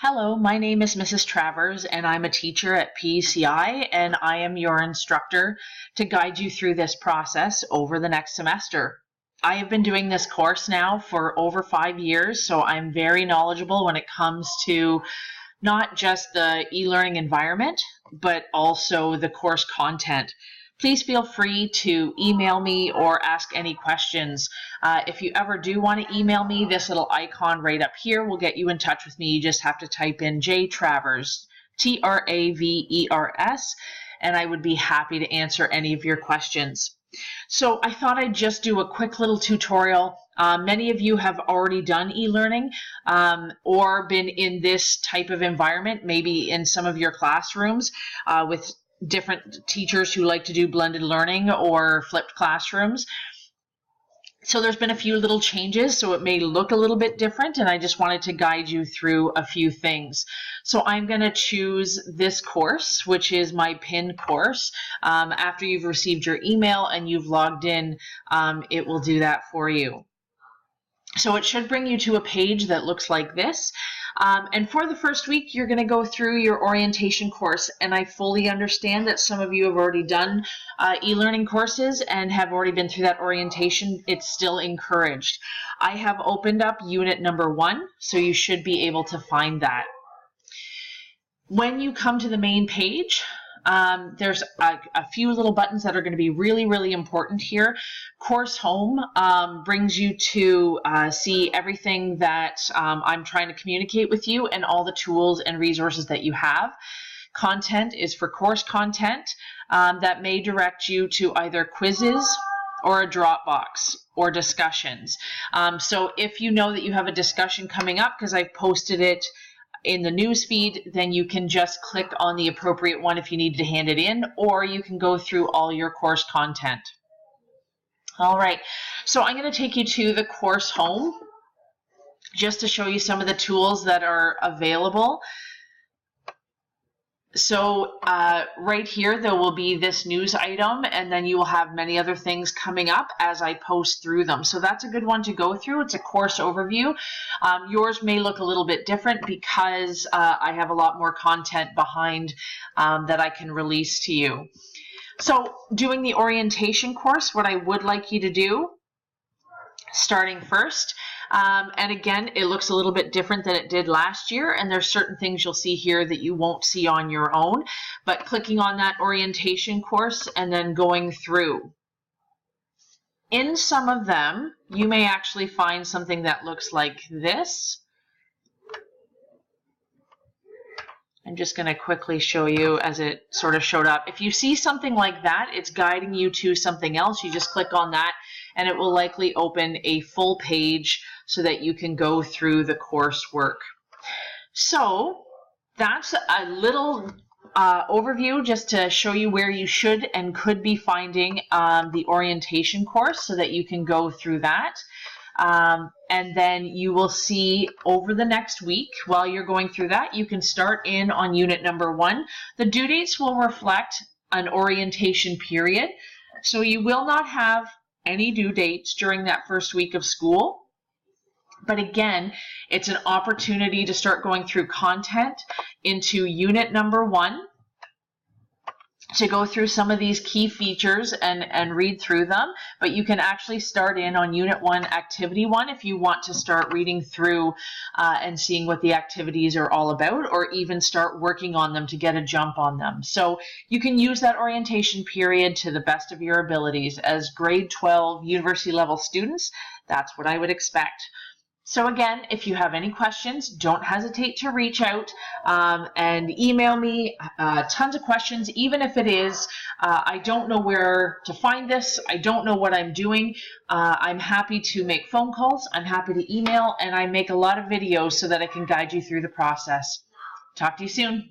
Hello, my name is Mrs. Travers and I'm a teacher at PCI and I am your instructor to guide you through this process over the next semester. I have been doing this course now for over 5 years, so I'm very knowledgeable when it comes to not just the e-learning environment, but also the course content. Please feel free to email me or ask any questions. If you ever do want to email me, this little icon right up here will get you in touch with me. You just have to type in J Travers, Travers, and I would be happy to answer any of your questions. So I thought I'd just do a quick little tutorial. Many of you have already done e-learning or been in this type of environment, maybe in some of your classrooms with different teachers who like to do blended learning or flipped classrooms. So there's been a few little changes, so it may look a little bit different, and I just wanted to guide you through a few things. So I'm going to choose this course, which is my PIN course. After you've received your email and you've logged in, it will do that for you. So it should bring you to a page that looks like this. And for the first week, you're going to go through your orientation course. And I fully understand that some of you have already done e-learning courses and have already been through that orientation. It's still encouraged. I have opened up unit number 1, so you should be able to find that. When you come to the main page, there's a few little buttons that are going to be really important here. Course Home brings you to see everything that I'm trying to communicate with you and all the tools and resources that you have. Content is for course content that may direct you to either quizzes or a Dropbox or discussions. So if you know that you have a discussion coming up, because I've posted it in the news feed, then you can just click on the appropriate one if you need to hand it in, or you can go through all your course content. All right, so I'm going to take you to the Course Home just to show you some of the tools that are available. So right here there will be this news item, and then you will have many other things coming up as I post through them. So that's a good one to go through. It's a course overview. Yours may look a little bit different because I have a lot more content behind that I can release to you. So doing the orientation course, what I would like you to do, starting first, and again, it looks a little bit different than it did last year, and there's certain things you'll see here that you won't see on your own, but clicking on that orientation course and then going through. In some of them, you may actually find something that looks like this. I'm just going to quickly show you as it sort of showed up. If you see something like that, it's guiding you to something else. You just click on that and it will likely open a full page so that you can go through the coursework. So that's a little overview just to show you where you should and could be finding the orientation course so that you can go through that. And then you will see over the next week, while you're going through that, you can start in on unit number 1. The due dates will reflect an orientation period, so you will not have any due dates during that first week of school. But again, it's an opportunity to start going through content into unit number 1, to go through some of these key features and read through them, but you can actually start in on Unit 1, Activity 1 if you want to start reading through and seeing what the activities are all about, or even start working on them to get a jump on them. So you can use that orientation period to the best of your abilities. As grade 12 university level students, that's what I would expect. So again, if you have any questions, don't hesitate to reach out and email me. Tons of questions, even if it is, I don't know where to find this, I don't know what I'm doing. I'm happy to make phone calls, I'm happy to email, and I make a lot of videos so that I can guide you through the process. Talk to you soon.